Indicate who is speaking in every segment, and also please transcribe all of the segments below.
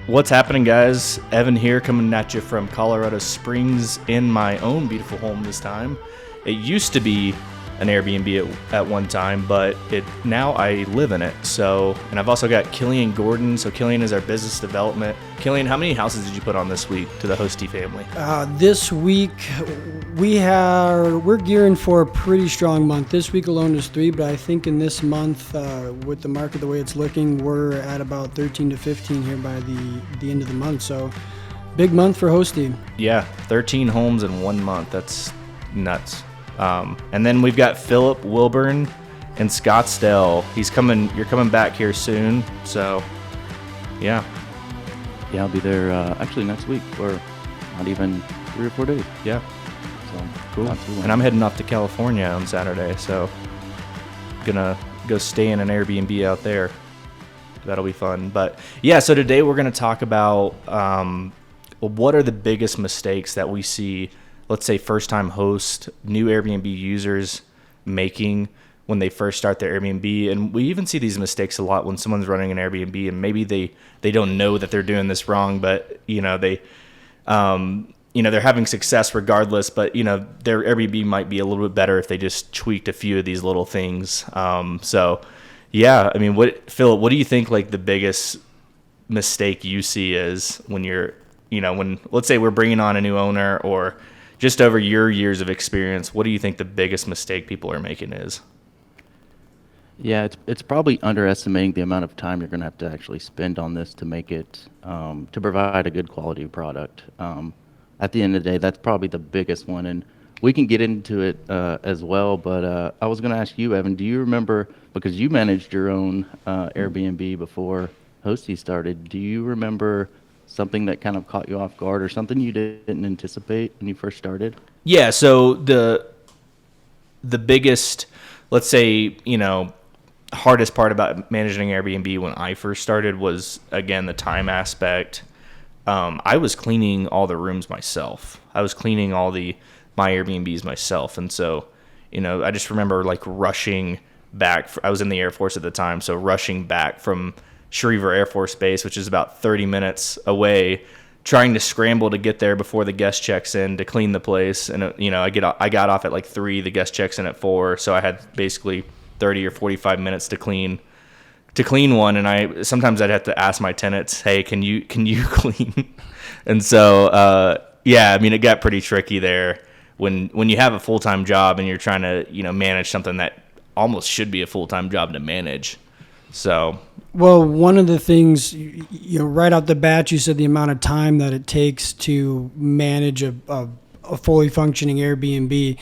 Speaker 1: What's happening, guys? Evan here, coming at you from Colorado Springs in my own beautiful home this time. It used to be an Airbnb at one time, but now I live in it. And I've also got Killian Gordon. So Killian is our business development. Killian, how many houses did you put on this week to the Hosty family?
Speaker 2: This week we're gearing for a pretty strong month. This week alone is 3, but I think in this month, with the market the way it's looking, we're at about 13 to 15 here by the end of the month. So big month for Hosty.
Speaker 1: Yeah, 13 homes in 1 month. That's nuts. And then we've got Philip Wilburn in Scottsdale. You're coming back here soon. So, yeah.
Speaker 3: Yeah, I'll be there actually next week, or not even 3 or 4 days.
Speaker 1: Yeah.
Speaker 3: So
Speaker 1: cool. And I'm heading off to California on Saturday, so gonna go stay in an Airbnb out there. That'll be fun. But yeah, so today we're gonna talk about what are the biggest mistakes that we see, let's say first-time hosts, new Airbnb users making when they first start their Airbnb. And we even see these mistakes a lot when someone's running an Airbnb and maybe they don't know that they're doing this wrong, but they're having success regardless, but their Airbnb might be a little bit better if they just tweaked a few of these little things. Yeah, I mean, Philip, what do you think like the biggest mistake you see is when when let's say we're bringing on a new owner, or just over your years of experience, what do you think the biggest mistake people are making is?
Speaker 3: Yeah, it's probably underestimating the amount of time you're going to have to actually spend on this to make it, to provide a good quality product. At the end of the day, that's probably the biggest one. And we can get into it as well, but I was going to ask you, Evan, do you remember, because you managed your own Airbnb before Hosty started, do you remember something that kind of caught you off guard or something you didn't anticipate when you first started?
Speaker 1: Yeah, so the biggest, let's say, hardest part about managing Airbnb when I first started was, again, the time aspect. I was cleaning all the rooms myself. I was cleaning all my Airbnbs myself. And so, I just remember like rushing back. I was in the Air Force at the time, so rushing back from Schriever Air Force Base, which is about 30 minutes away, trying to scramble to get there before the guest checks in to clean the place. And I got off at like 3, the guest checks in at 4, so I had basically 30 or 45 minutes to clean one. And sometimes I'd have to ask my tenants, hey, can you clean? And so it got pretty tricky there when you have a full-time job and you're trying to manage something that almost should be a full-time job to manage. So,
Speaker 2: well, one of the things, right out the bat, you said the amount of time that it takes to manage a fully functioning Airbnb.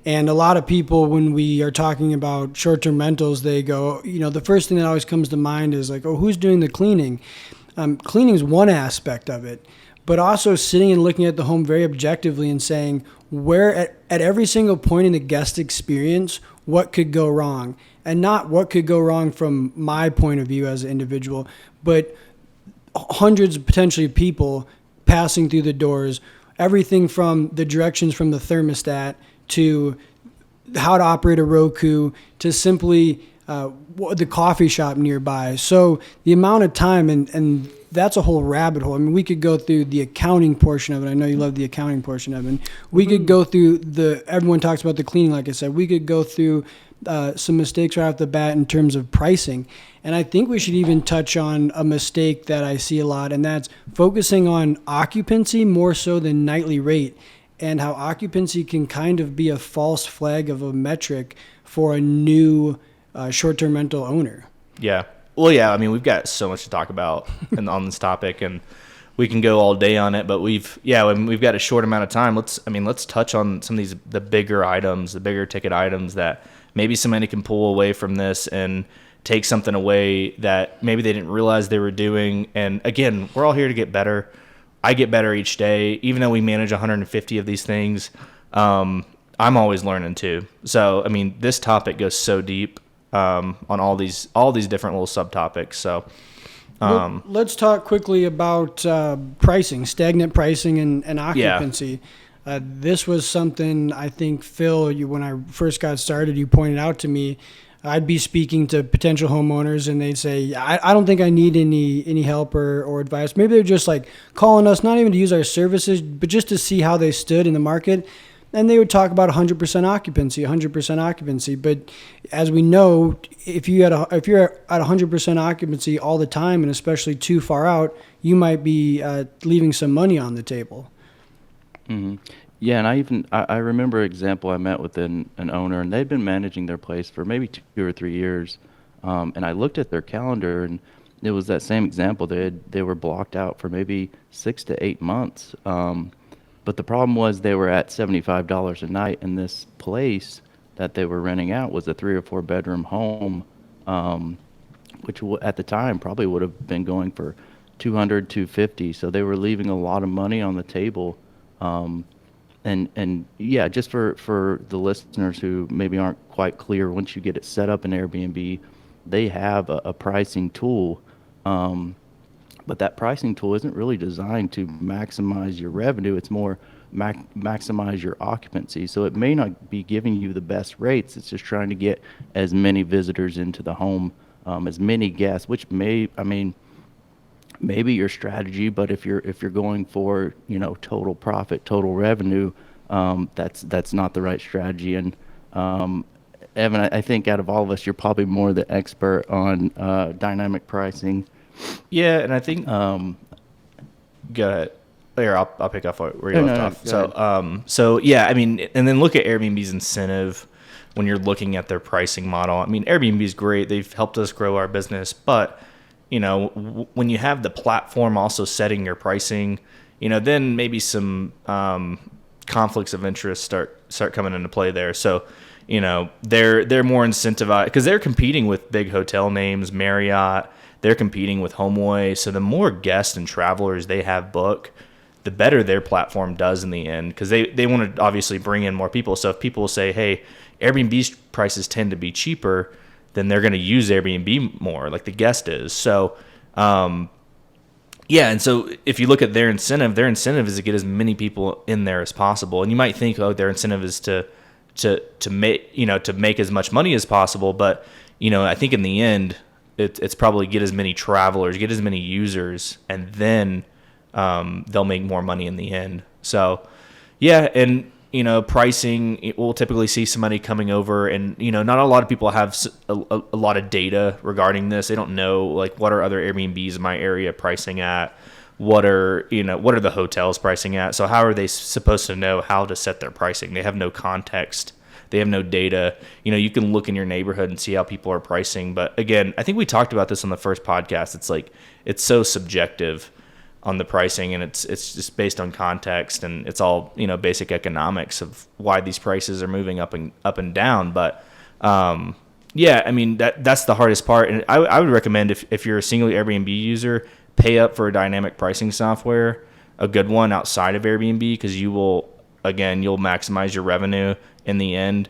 Speaker 2: And a lot of people, when we are talking about short-term rentals, they go, the first thing that always comes to mind is like, oh, who's doing the cleaning? Cleaning is one aspect of it, but also sitting and looking at the home very objectively and saying, where at every single point in the guest experience, what could go wrong? And not what could go wrong from my point of view as an individual, but hundreds of potentially people passing through the doors, everything from the directions from the thermostat to how to operate a Roku to simply the coffee shop nearby. So the amount of time, and that's a whole rabbit hole. I mean, we could go through the accounting portion of it. I know you love the accounting portion of it. We could go through everyone talks about the cleaning, like I said. We could go through some mistakes right off the bat in terms of pricing. And I think we should even touch on a mistake that I see a lot, and that's focusing on occupancy more so than nightly rate, and how occupancy can kind of be a false flag of a metric for a new short-term rental owner.
Speaker 1: Yeah. Well, yeah, I mean, we've got so much to talk about on this topic, and we can go all day on it, but we've got a short amount of time. Let's touch on some of the bigger items, the bigger ticket items that maybe somebody can pull away from this and take something away that maybe they didn't realize they were doing. And again, we're all here to get better. I get better each day, even though we manage 150 of these things. I'm always learning too. So, I mean, this topic goes so deep on all these different little subtopics. So,
Speaker 2: let's talk quickly about pricing, stagnant pricing, and occupancy. Yeah. This was something I think, Phil, when I first got started, you pointed out to me I'd be speaking to potential homeowners and they'd say, I don't think I need any help or advice. Maybe they're just like calling us, not even to use our services, but just to see how they stood in the market. And they would talk about 100% occupancy, 100% occupancy. But as we know, if you're at 100% occupancy all the time, and especially too far out, you might be leaving some money on the table.
Speaker 3: Mm-hmm. Yeah, and I remember an example I met with an owner, and they'd been managing their place for maybe 2 or 3 years, and I looked at their calendar, and it was that same example. They were blocked out for maybe 6 to 8 months, but the problem was they were at $75 a night, and this place that they were renting out was a 3 or 4 bedroom home, which at the time probably would have been going for $200, $250. So they were leaving a lot of money on the table. And yeah, just for the listeners who maybe aren't quite clear, once you get it set up in Airbnb, they have a pricing tool, but that pricing tool isn't really designed to maximize your revenue. It's more maximize your occupancy. So it may not be giving you the best rates. It's just trying to get as many visitors into the home, as many guests, which maybe your strategy, but if you're going for, total profit, total revenue, that's not the right strategy. And Evan, I think out of all of us, you're probably more the expert on dynamic pricing.
Speaker 1: Yeah, and I think go ahead. Here, I'll pick up where you left off. So yeah, and then look at Airbnb's incentive when you're looking at their pricing model. Airbnb is great; they've helped us grow our business, but when you have the platform also setting your pricing, then maybe some conflicts of interest start coming into play there. So, they're more incentivized because they're competing with big hotel names, Marriott. They're competing with HomeAway. So the more guests and travelers they have book, the better their platform does in the end, because they want to obviously bring in more people. So if people say, hey, Airbnb's prices tend to be cheaper, then they're going to use Airbnb more, like the guest is. So, and so if you look at their incentive is to get as many people in there as possible. And you might think, their incentive is to make as much money as possible. But, I think in the end, it's probably get as many travelers, get as many users, and then they'll make more money in the end. So, yeah, and pricing, we'll typically see somebody coming over, and not a lot of people have a lot of data regarding this. They don't know, like, what are other Airbnbs in my area pricing at, what are the hotels pricing at. So how are they supposed to know how to set their pricing? They have no context. They have no data. You can look in your neighborhood and see how people are pricing, but again, I think we talked about this on the first podcast. It's like, it's so subjective on the pricing, and it's just based on context, and it's all basic economics of why these prices are moving up and down. But that's the hardest part. And I would recommend, if you're a single Airbnb user, pay up for a dynamic pricing software, a good one outside of Airbnb, because you'll maximize your revenue in the end.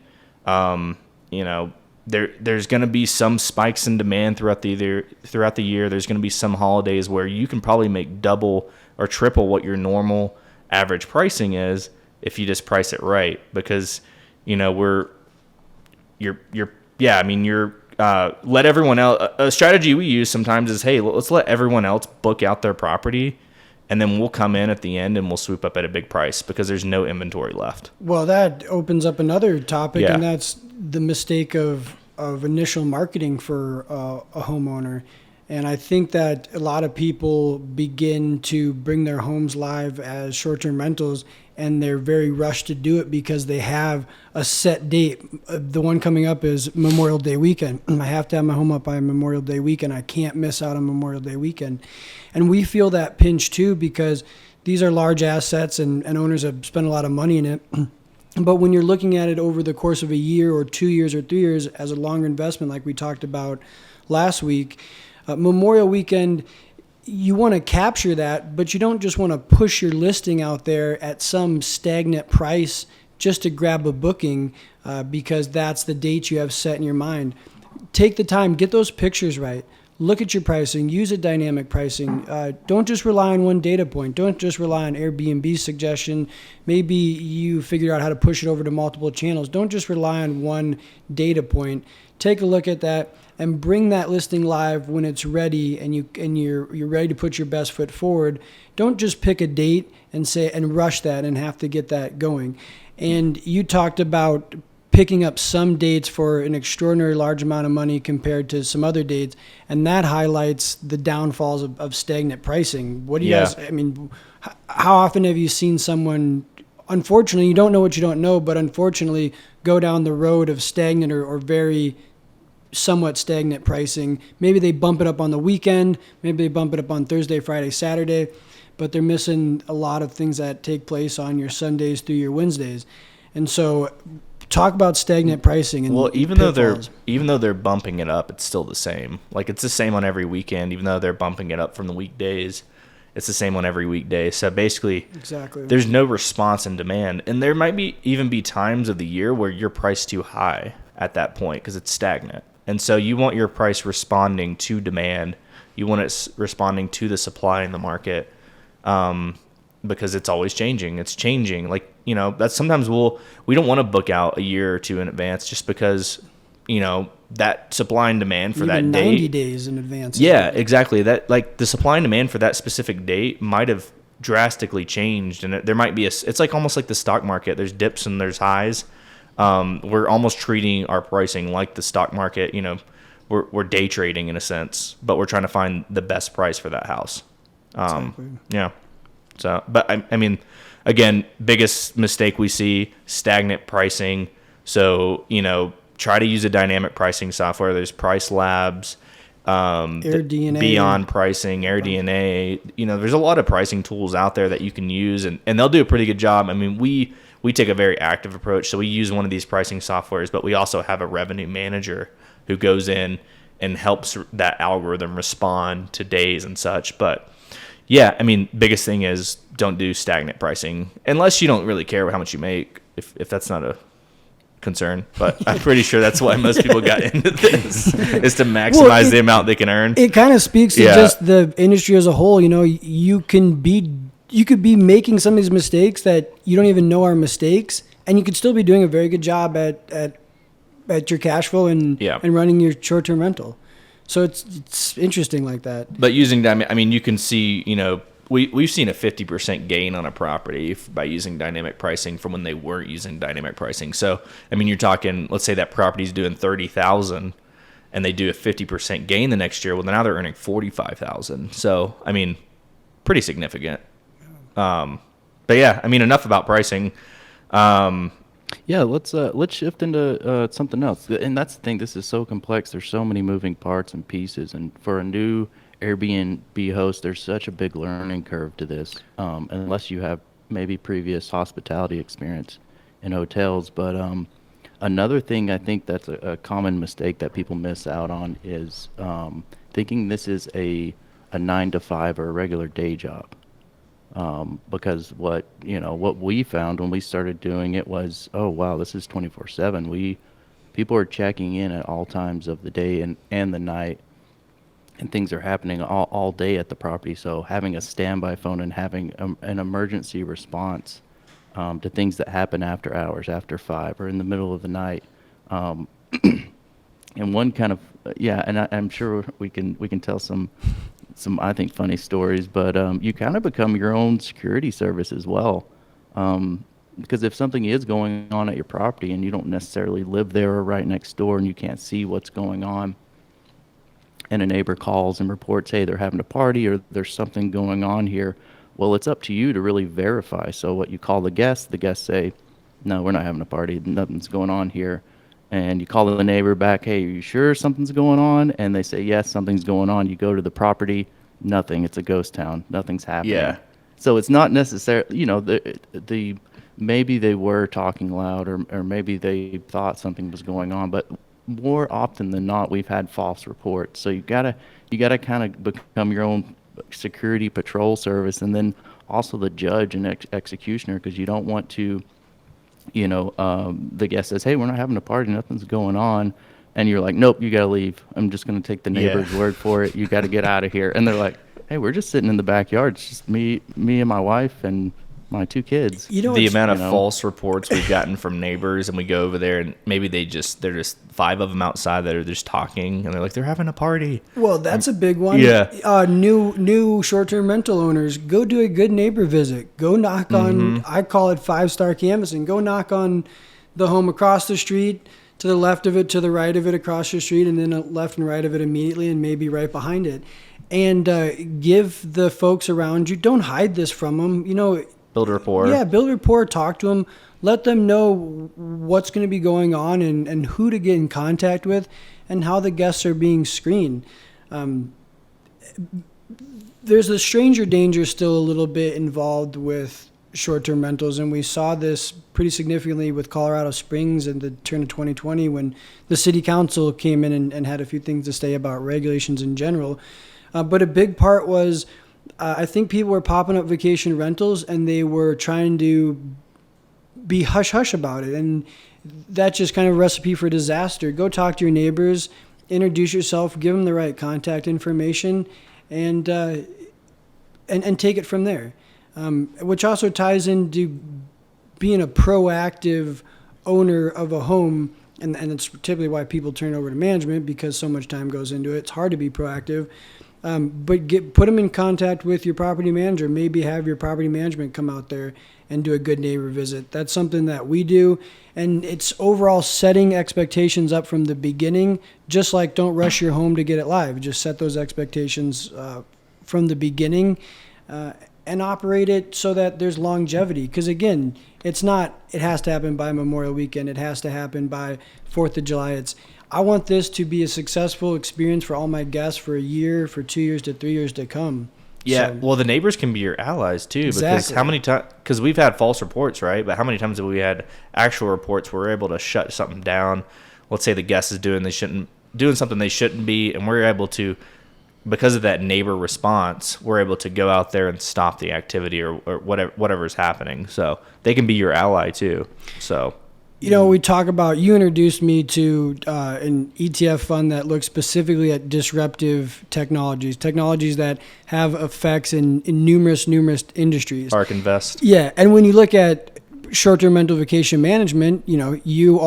Speaker 1: There's going to be some spikes in demand throughout the year. There's going to be some holidays where you can probably make double or triple what your normal average pricing is if you just price it right. Because let everyone else. A strategy we use sometimes is, hey, let's let everyone else book out their property, and then we'll come in at the end and we'll swoop up at a big price because there's no inventory left.
Speaker 2: Well, that opens up another topic, and that's the mistake of initial marketing for a homeowner. And I think that a lot of people begin to bring their homes live as short-term rentals, and they're very rushed to do it because they have a set date. The one coming up is Memorial Day weekend. I have to have my home up by Memorial Day weekend. I can't miss out on Memorial Day weekend. And we feel that pinch too, because these are large assets and owners have spent a lot of money in it. But when you're looking at it over the course of a year or 2 years or 3 years as a longer investment, like we talked about last week, Memorial weekend, you want to capture that, but you don't just want to push your listing out there at some stagnant price just to grab a booking because that's the date you have set in your mind. Take the time, get those pictures right. Look at your pricing. Use a dynamic pricing. Don't just rely on one data point. Don't just rely on Airbnb's suggestion. Maybe you figured out how to push it over to multiple channels. Don't just rely on one data point. take a look at that and bring that listing live when it's ready and you're ready to put your best foot forward. Don't just pick a date and rush that and have to get that going. And you talked about picking up some dates for an extraordinary large amount of money compared to some other dates, and that highlights the downfalls of stagnant pricing. What do you guys, I mean, how often have you seen someone, unfortunately, you don't know what you don't know, but unfortunately go down the road of stagnant or very somewhat stagnant pricing? Maybe they bump it up on the weekend, maybe they bump it up on Thursday, Friday, Saturday, but they're missing a lot of things that take place on your Sundays through your Wednesdays. And so talk about stagnant pricing. And
Speaker 1: even though they're bumping it up, it's still the same. Like, it's the same on every weekend. Even though they're bumping it up from the weekdays, it's the same on every weekday. So basically, there's no response in demand, and there might even be times of the year where you're priced too high at that point because it's stagnant. And so you want your price responding to demand. You want it responding to the supply in the market. Because it's always changing. It's changing. Like, that's sometimes we don't want to book out a year or two in advance just because, that supply and demand for
Speaker 2: even
Speaker 1: that date.
Speaker 2: 90 days in advance.
Speaker 1: Yeah, exactly. That, like, the supply and demand for that specific date might have drastically changed. And there might be it's like almost like the stock market. There's dips and there's highs. We're almost treating our pricing like the stock market. We're day trading in a sense, but we're trying to find the best price for that house.
Speaker 2: Exactly.
Speaker 1: Yeah. So, but I mean, again, biggest mistake we see, stagnant pricing. So, try to use a dynamic pricing software. There's Price Labs,
Speaker 2: AirDNA,
Speaker 1: Beyond Pricing, AirDNA. There's a lot of pricing tools out there that you can use, and they'll do a pretty good job. I mean, we take a very active approach. So we use one of these pricing softwares, but we also have a revenue manager who goes in and helps that algorithm respond to days and such. But yeah, I mean, biggest thing is don't do stagnant pricing unless you don't really care how much you make, if that's not a concern. But I'm pretty sure that's why most people got into this, is to maximize the amount they can earn.
Speaker 2: It kind of speaks to just the industry as a whole. You could be making some of these mistakes that you don't even know are mistakes, and you could still be doing a very good job at your cash flow and running your short-term rental. So it's interesting like that.
Speaker 1: But using that, I mean, you can see, we've seen a 50% gain on a property by using dynamic pricing from when they weren't using dynamic pricing. So, I mean, you're talking, let's say that property's doing $30,000 and they do a 50% gain the next year. Well, now they're earning $45,000. So, I mean, pretty significant. But yeah, I mean, enough about pricing.
Speaker 3: Yeah, let's shift into something else. And that's the thing. This is so complex. There's so many moving parts and pieces. And for a new AirBNB host, there's such a big learning curve to this, unless you have maybe previous hospitality experience in hotels. But another thing I think that's a common mistake that people miss out on is thinking this is a 9-to-5 or a regular day job. Because what we found when we started doing it was, oh wow, this is 24/7. People are checking in at all times of the day and the night, and things are happening all day at the property. So having a standby phone and having an emergency response to things that happen after hours, after 5 or in the middle of the night, and one kind of and I'm sure we can tell some I think funny stories, but you kind of become your own security service as well, because if something is going on at your property and you don't necessarily live there or right next door and you can't see what's going on, and a neighbor calls and reports, hey, they're having a party or there's something going on here, well, it's up to you to really verify. So what you call the guests say, no, we're not having a party, nothing's going on here. And you call the neighbor back, hey, are you sure something's going on? And they say, yes, something's going on. You go to the property, nothing. It's a ghost town. Nothing's happening.
Speaker 1: Yeah.
Speaker 3: So it's not necessarily, the maybe they were talking loud or maybe they thought something was going on, but more often than not, we've had false reports. So you gotta kind of become your own security patrol service, and then also the judge and executioner, because you don't want to, the guest says, hey, we're not having a party, nothing's going on, and you're like, nope, you gotta leave. I'm just gonna take the neighbor's word for it. You gotta get out of here. And they're like, hey, we're just sitting in the backyard. It's just me and my wife, and my 2 kids.
Speaker 2: You know,
Speaker 1: The
Speaker 2: it's-
Speaker 1: amount of
Speaker 3: you know.
Speaker 1: false reports we've gotten from neighbors, and we go over there, and maybe they're just 5 of them outside that are just talking, and they're like, they're having a party.
Speaker 2: Well, that's a big one.
Speaker 1: Yeah.
Speaker 2: New short-term rental owners, go do a good neighbor visit. Go knock on, I call it 5-star canvassing. Go knock on the home across the street, to the left of it, to the right of it, across the street, and then left and right of it immediately, and maybe right behind it. And give the folks around you, don't hide this from them. You know,
Speaker 1: Build rapport.
Speaker 2: yeah, build rapport, talk to them, let them know what's going to be going on and who to get in contact with and how the guests are being screened. There's a stranger danger still a little bit involved with short-term rentals, and we saw this pretty significantly with Colorado Springs in the turn of 2020 when the city council came in and had a few things to say about regulations in general. But a big part was I think people were popping up vacation rentals and they were trying to be hush-hush about it. And that's just kind of a recipe for disaster. Go talk to your neighbors, introduce yourself, give them the right contact information, and take it from there. Which also ties into being a proactive owner of a home. And it's typically why people turn over to management, because so much time goes into it. It's hard to be proactive. But put them in contact with your property manager. Maybe have your property management come out there and do a good neighbor visit. That's something that we do. And it's overall setting expectations up from the beginning, just like don't rush your home to get it live. Just set those expectations from the beginning and operate it so that there's longevity. Because again, it has to happen by Memorial Weekend. It has to happen by 4th of July. I want this to be a successful experience for all my guests for a year, for 2 years to 3 years to come.
Speaker 1: Yeah,
Speaker 2: So,
Speaker 1: well, the neighbors can be your allies too, because
Speaker 2: Exactly.
Speaker 1: how many times? Because we've had false reports, right? But how many times have we had actual reports where we're able to shut something down? Let's say the guest is doing something they shouldn't be, and we're able to, because of that neighbor response, we're able to go out there and stop the activity or whatever's happening. So they can be your ally too. So.
Speaker 2: you know, we talk about, you introduced me to an ETF fund that looks specifically at disruptive technologies that have effects in numerous industries.
Speaker 1: Ark Invest.
Speaker 2: Yeah, and when you look at short-term rental vacation management, you know, you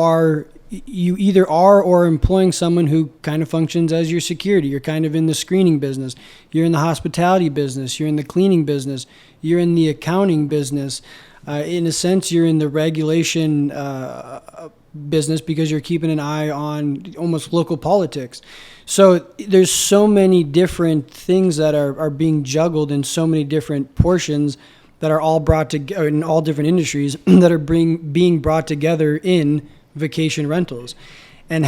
Speaker 2: either are or are employing someone who kind of functions as your security. You're kind of in the screening business. You're in the hospitality business. You're in the cleaning business. You're in the accounting business. In a sense, you're in the regulation business because you're keeping an eye on almost local politics. So there's so many different things that are being juggled in so many different portions that are all brought together in all different industries that are being brought together in vacation rentals. And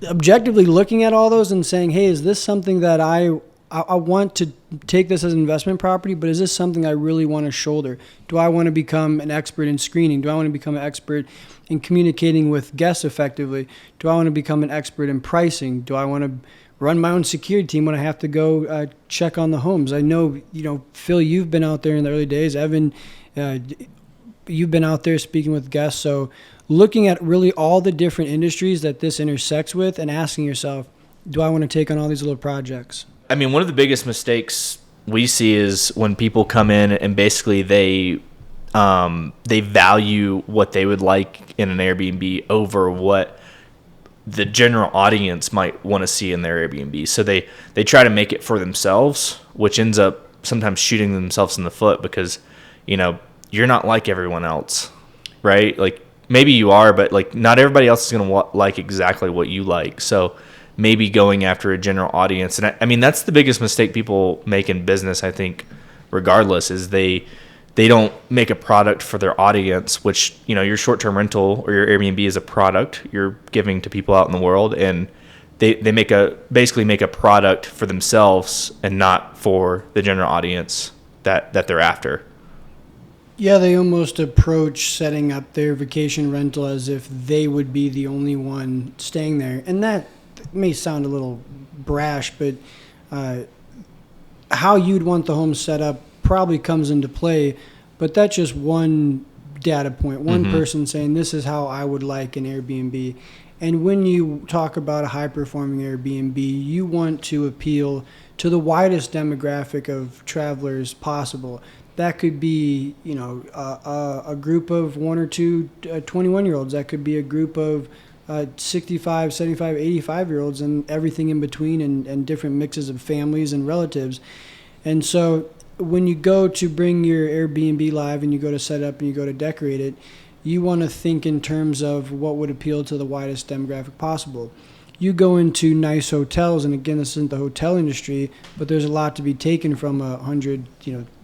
Speaker 2: objectively looking at all those and saying, hey, is this something that I want to take this as an investment property, but is this something I really want to shoulder? Do I want to become an expert in screening? Do I want to become an expert in communicating with guests effectively? Do I want to become an expert in pricing? Do I want to run my own security team when I have to go check on the homes? I know, Phil, you've been out there in the early days. Evan, you've been out there speaking with guests. So looking at really all the different industries that this intersects with and asking yourself, do I want to take on all these little projects?
Speaker 1: I mean, one of the biggest mistakes we see is when people come in and basically they value what they would like in an Airbnb over what the general audience might want to see in their Airbnb. So they try to make it for themselves, which ends up sometimes shooting themselves in the foot because, you're not like everyone else, right? Like maybe you are, but like not everybody else is going to like exactly what you like. So maybe going after a general audience. And I mean, that's the biggest mistake people make in business, I think, regardless, is they don't make a product for their audience, which, your short-term rental or your Airbnb is a product you're giving to people out in the world. And they basically make a product for themselves and not for the general audience that they're after.
Speaker 2: Yeah, they almost approach setting up their vacation rental as if they would be the only one staying there. And that may sound a little brash, but how you'd want the home set up probably comes into play. But that's just one data point, one person saying this is how I would like an Airbnb. And when you talk about a high-performing Airbnb, you want to appeal to the widest demographic of travelers possible. That could be, a group of one or two 21-year-olds. That could be a group of 65, 75, 85-year-olds, and everything in between, and different mixes of families and relatives. And so when you go to bring your Airbnb live and you go to set up and you go to decorate it, you want to think in terms of what would appeal to the widest demographic possible. You go into nice hotels, and again, this isn't the hotel industry, but there's a lot to be taken from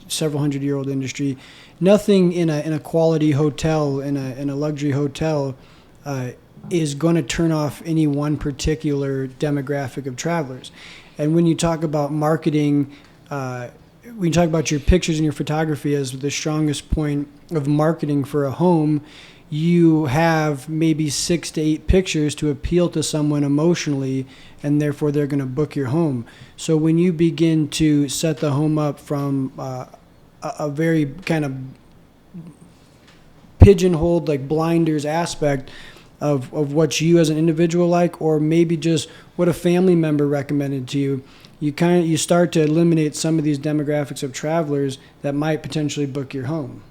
Speaker 2: several hundred-year-old industry. Nothing in a quality hotel, in a luxury hotel, is going to turn off any one particular demographic of travelers. And when you talk about marketing, when you talk about your pictures and your photography as the strongest point of marketing for a home, you have maybe 6 to 8 pictures to appeal to someone emotionally, and therefore they're going to book your home. So when you begin to set the home up from a very kind of pigeonholed, like blinders aspect of what you as an individual like, or maybe just what a family member recommended to you, you start to eliminate some of these demographics of travelers that might potentially book your home.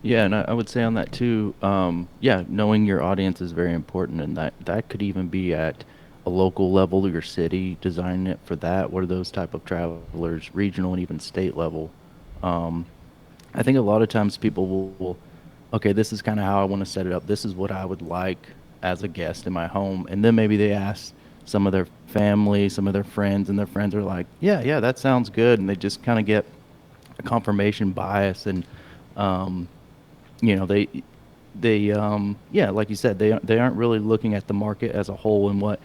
Speaker 3: Yeah, and I would say on that too, knowing your audience is very important, and that could even be at a local level, your city, designing it for that. What are those type of travelers, regional and even state level? I think a lot of times people will okay, this is kind of how I want to set it up. This is what I would like as a guest in my home. And then maybe they ask some of their family, some of their friends, and their friends are like, yeah, that sounds good. And they just kind of get a confirmation bias. And, like you said, they aren't really looking at the market as a whole and what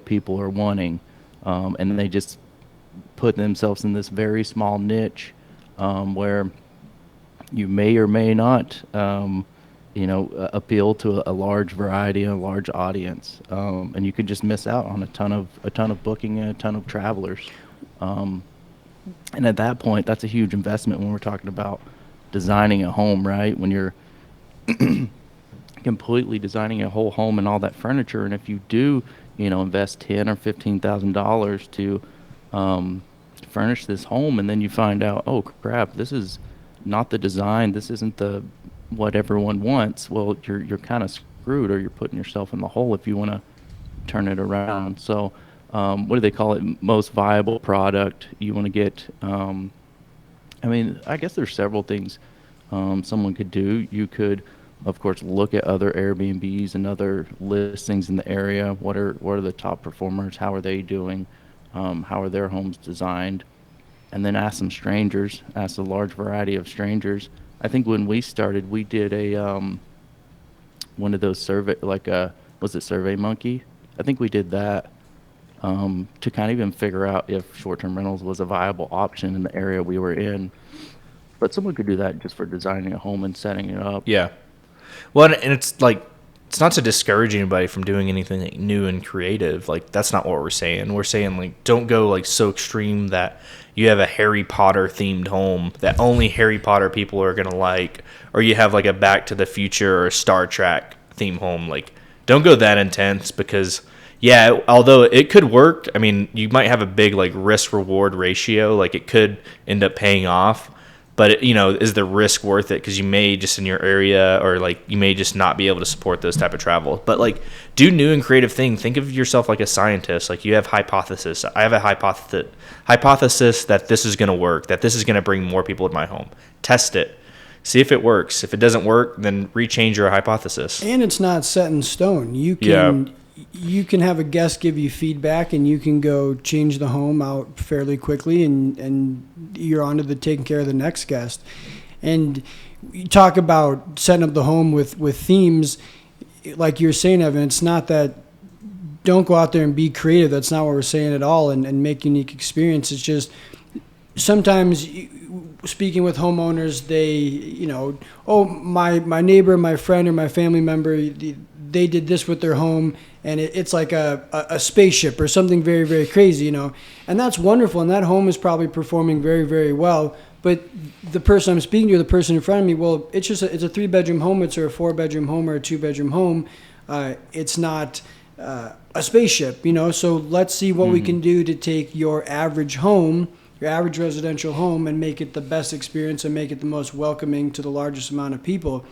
Speaker 3: people are wanting. And they just put themselves in this very small niche where you may or may not, appeal to a large variety and a large audience, and you could just miss out on a ton of booking and a ton of travelers. And at that point, that's a huge investment when we're talking about designing a home, right? When you're completely designing a whole home and all that furniture, and if you do, invest $10,000 or $15,000 to furnish this home, and then you find out, oh crap, this is not the design, this isn't what everyone wants, well, you're kind of screwed, or you're putting yourself in the hole if you want to turn it around. So what do they call it, most viable product? You want to get I guess there's several things someone could do. You could, of course, look at other Airbnbs and other listings in the area. What are the top performers? How are they doing? How are their homes designed? And then ask some strangers, ask a large variety of strangers. I think when we started, we did a one of those survey, was it SurveyMonkey? I think we did that to kind of even figure out if short-term rentals was a viable option in the area we were in. But someone could do that just for designing a home and setting it up.
Speaker 1: Yeah. Well, and it's like, it's not to discourage anybody from doing anything like new and creative. Like, that's not what we're saying. We're saying, like, don't go like so extreme that you have a Harry Potter themed home that only Harry Potter people are going to like, or you have like a Back to the Future or Star Trek theme home. Like, don't go that intense, because yeah, although it could work, I mean, you might have a big like risk reward ratio. Like, it could end up paying off. But, is the risk worth it? Because you may just in your area, or like you may just not be able to support those type of travel. But like, do new and creative thing. Think of yourself like a scientist. Like, you have hypothesis. I have a hypothesis that this is going to work, that this is going to bring more people to my home. Test it. See if it works. If it doesn't work, then rechange your hypothesis.
Speaker 2: And it's not set in stone. You can have a guest give you feedback, and you can go change the home out fairly quickly, and you're on to taking care of the next guest. And you talk about setting up the home with themes, like you're saying, Evan. It's not that don't go out there and be creative. That's not what we're saying at all, and make unique experience. It's just sometimes speaking with homeowners, they, my neighbor, my friend, or my family member, they did this with their home, and it's like a spaceship or something very, very crazy, and that's wonderful, and that home is probably performing very, very well. But the person I'm speaking to, the person in front of me, well, it's a 3-bedroom home, it's a 4-bedroom home, or a 2-bedroom home. It's not a spaceship, So let's see what we can do to take your average home your average residential home and make it the best experience and make it the most welcoming to the largest amount of people.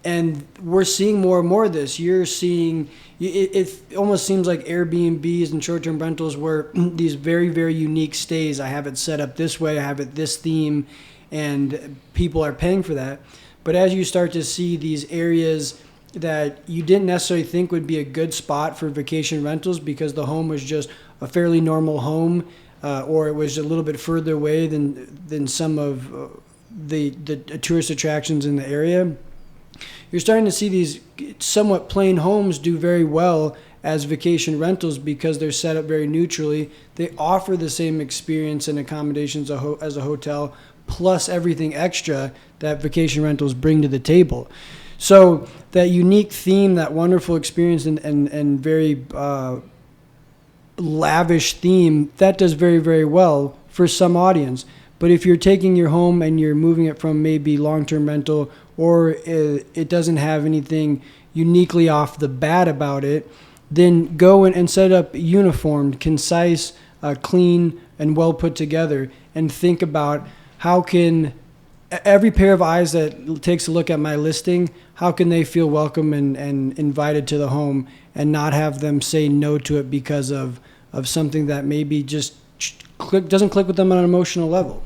Speaker 2: And we're seeing more and more of this. You're seeing, it almost seems like Airbnbs and short-term rentals were these very, very unique stays. I have it set up this way, I have it this theme, and people are paying for that. But as you start to see these areas that you didn't necessarily think would be a good spot for vacation rentals because the home was just a fairly normal home, or it was a little bit further away than some of the tourist attractions in the area, you're starting to see these somewhat plain homes do very well as vacation rentals because they're set up very neutrally. They offer the same experience and accommodations as a hotel, plus everything extra that vacation rentals bring to the table. So that unique theme, that wonderful experience and very lavish theme, that does very, very well for some audience. But if you're taking your home and you're moving it from maybe long-term rental, or it doesn't have anything uniquely off the bat about it, then go and set up uniformed, concise, clean, and well put together, and think about how can every pair of eyes that takes a look at my listing, how can they feel welcome and invited to the home and not have them say no to it because of something that maybe just doesn't click with them on an emotional level.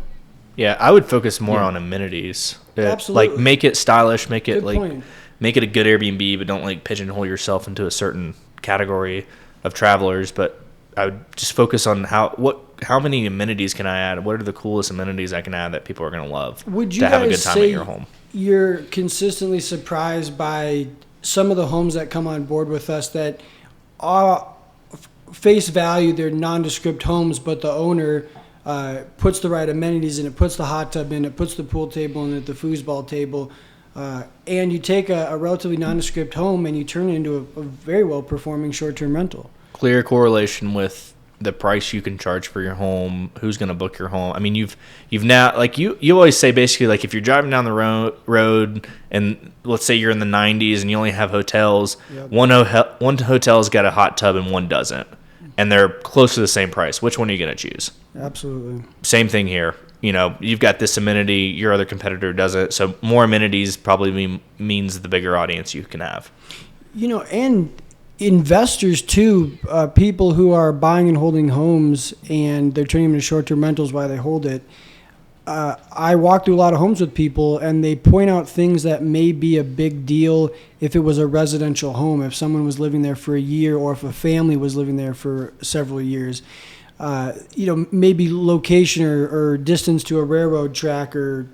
Speaker 1: Yeah, I would focus more on amenities.
Speaker 2: Absolutely.
Speaker 1: Like, make it stylish, make it
Speaker 2: Good point.
Speaker 1: make it a good Airbnb, but don't like pigeonhole yourself into a certain category of travelers. But I would just focus on how many amenities can I add? What are the coolest amenities I can add that people are going to love
Speaker 2: Would you
Speaker 1: to have a
Speaker 2: guys
Speaker 1: good time
Speaker 2: say
Speaker 1: at your home?
Speaker 2: You're consistently surprised by some of the homes that come on board with us that are face value, they're nondescript homes, but the owner puts the right amenities in it, puts the hot tub in it, puts the pool table in it, the foosball table, and you take a relatively nondescript home and you turn it into a very well performing short-term rental.
Speaker 1: Clear correlation with the price you can charge for your home, who's going to book your home. I mean, you've now, like you always say, basically, like if you're driving down the road and let's say you're in the 90s and you only have hotels,
Speaker 2: Yep.
Speaker 1: one hotel's got a hot tub and one doesn't, and they're close to the same price. Which one are you going to choose?
Speaker 2: Absolutely.
Speaker 1: Same thing here. You know, you've got this amenity, your other competitor doesn't. So more amenities probably means the bigger audience you can have.
Speaker 2: You know, and investors too, people who are buying and holding homes and they're turning them into short-term rentals while they hold it. I walk through a lot of homes with people and they point out things that may be a big deal if it was a residential home, if someone was living there for a year or if a family was living there for several years. Maybe location or distance to a railroad track or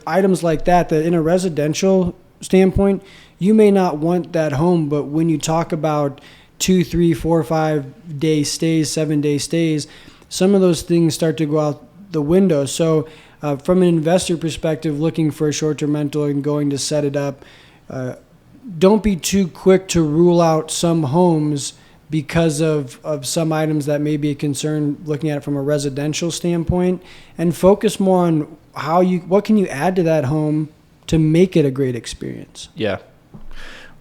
Speaker 2: items like that in a residential standpoint, you may not want that home, but when you talk about 2, 3, 4, 5 day stays, 7-day stays, some of those things start to go out the window. So from an investor perspective, looking for a short-term rental and going to set it up, don't be too quick to rule out some homes because of some items that may be a concern looking at it from a residential standpoint, and focus more on what can you add to that home to make it a great experience.
Speaker 1: Yeah.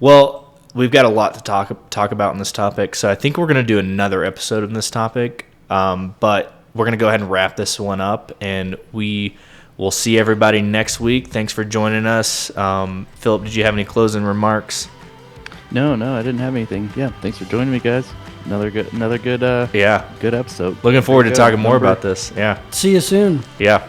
Speaker 1: Well, we've got a lot to talk about in this topic, so I think we're going to do another episode on this topic, but we're going to go ahead and wrap this one up, and we will see everybody next week. Thanks for joining us. Philip, did you have any closing remarks?
Speaker 3: No, I didn't have anything. Yeah, thanks for joining me, guys. Another good
Speaker 1: Yeah.
Speaker 3: good episode.
Speaker 1: Looking forward to
Speaker 3: Good
Speaker 1: talking more
Speaker 3: number.
Speaker 1: about this. Yeah.
Speaker 2: See you soon.
Speaker 1: Yeah.